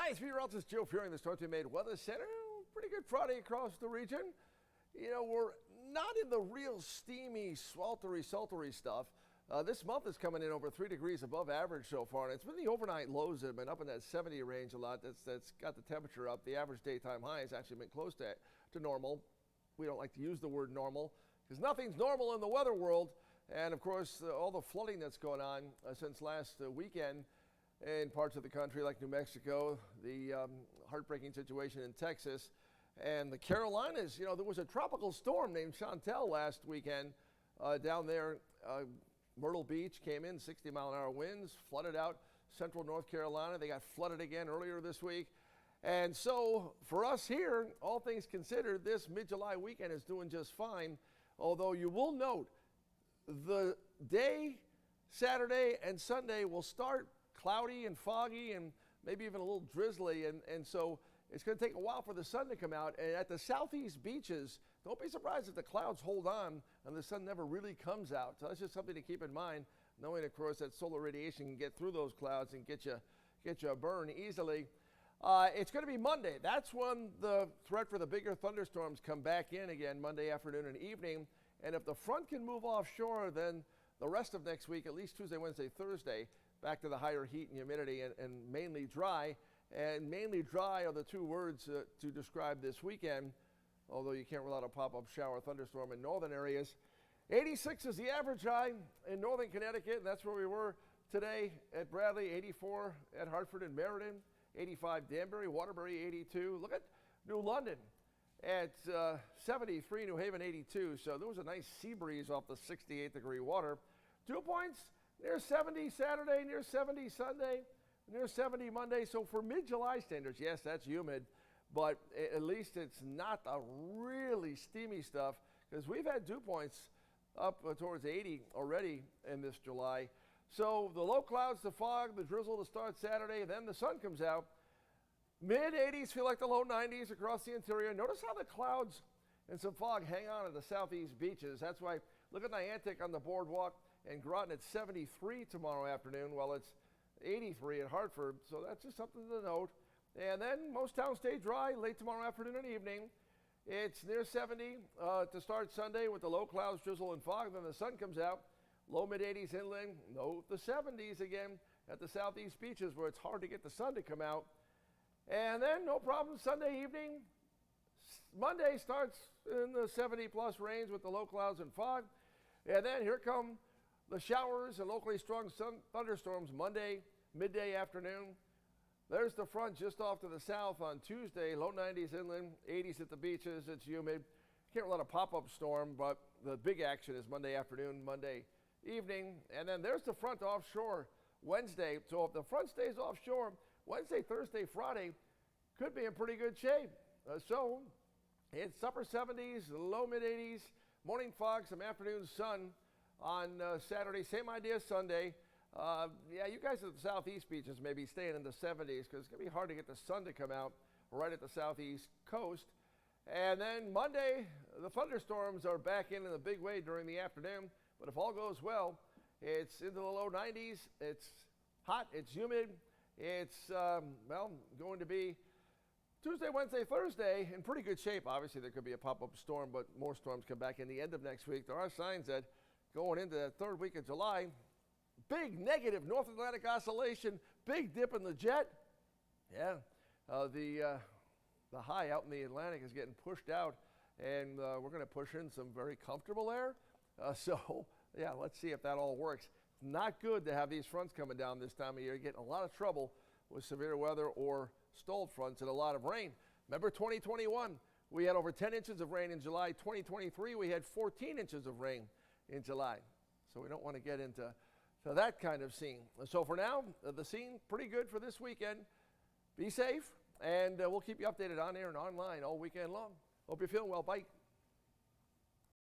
Hi, it's meteorologist Joe Fearing, the Storm Team Made Weather Center. Pretty good Friday across the region. You know, we're not in the real steamy, sweltery, sultry stuff. This month is coming in over 3 degrees above average so far, and it's been the overnight lows that have been up in that 70 range a lot. That's got the temperature up. The average daytime high has actually been close to normal. We don't like to use the word normal because nothing's normal in the weather world. And of course, all the flooding that's going on since last weekend in parts of the country like New Mexico, the heartbreaking situation in Texas, and the Carolinas. You know, there was a tropical storm named Chantel last weekend down there. Myrtle Beach came in, 60-mile-an-hour winds, flooded out central North Carolina. They got flooded again earlier this week. And so for us here, all things considered, this mid-July weekend is doing just fine, although you will note the day, Saturday and Sunday, will start cloudy and foggy and maybe even a little drizzly, and so it's going to take a while for the sun to come out. And at the southeast beaches, don't be surprised if the clouds hold on and the sun never really comes out. So that's just something to keep in mind, knowing, of course, that solar radiation can get through those clouds and get you a burn easily. It's going to be Monday. That's when the threat for the bigger thunderstorms come back in again, Monday afternoon and evening. And if the front can move offshore, then the rest of next week, at least Tuesday, Wednesday, Thursday, back to the higher heat and humidity and mainly dry. And mainly dry are the two words to describe this weekend, although you can't rule out a pop-up shower thunderstorm in northern areas. 86 is the average high in northern Connecticut, and that's where we were today at Bradley. 84 at Hartford and Meriden. 85 Danbury, Waterbury 82. Look at New London at 73, New Haven 82. So there was a nice sea breeze off the 68-degree water. Dew points near 70 Saturday, near 70 Sunday, near 70 Monday. So for mid-July standards, yes, that's humid, but at least it's not the really steamy stuff, because we've had dew points up towards 80 already in this July. So the low clouds, the fog, the drizzle to start Saturday, then the sun comes out. Mid-80s feel like the low 90s across the interior. Notice how the clouds and some fog hang on at the southeast beaches. That's why, look at Niantic on the boardwalk and Groton at 73 tomorrow afternoon, while it's 83 at Hartford. So that's just something to note. And then most towns stay dry late tomorrow afternoon and evening. It's near 70 to start Sunday with the low clouds, drizzle, and fog. Then the sun comes out. Low mid-80s inland. No, the 70s again at the southeast beaches where it's hard to get the sun to come out. And then no problem Sunday evening. Monday starts in the 70-plus range with the low clouds and fog. And then here come the showers and locally strong thunderstorms Monday, midday afternoon. There's the front just off to the south on Tuesday. Low 90s inland, 80s at the beaches. It's humid. Can't let a pop-up storm, but the big action is Monday afternoon, Monday evening. And then there's the front offshore Wednesday. So if the front stays offshore, Wednesday, Thursday, Friday could be in pretty good shape. So it's upper 70s, low mid-80s, morning fog, some afternoon sun on Saturday. Same idea Sunday. Yeah, you guys at the southeast beaches may be staying in the 70s because it's going to be hard to get the sun to come out right at the southeast coast. And then Monday, the thunderstorms are back in a big way during the afternoon. But if all goes well, it's into the low 90s. It's hot. It's humid. It's, going to be Tuesday, Wednesday, Thursday in pretty good shape. Obviously, there could be a pop-up storm, but more storms come back in the end of next week. There are signs that going into the third week of July, big negative North Atlantic oscillation, big dip in the jet. Yeah, the high out in the Atlantic is getting pushed out, and we're going to push in some very comfortable air. So, yeah, let's see if that all works. Not good to have these fronts coming down this time of year. You're getting a lot of trouble with severe weather or stalled fronts and a lot of rain. Remember 2021, we had over 10 inches of rain in July. 2023, we had 14 inches of rain in July. So we don't want to get into that kind of scene. So for now, the scene pretty good for this weekend. Be safe, and we'll keep you updated on air and online all weekend long. Hope you're feeling well. Bye.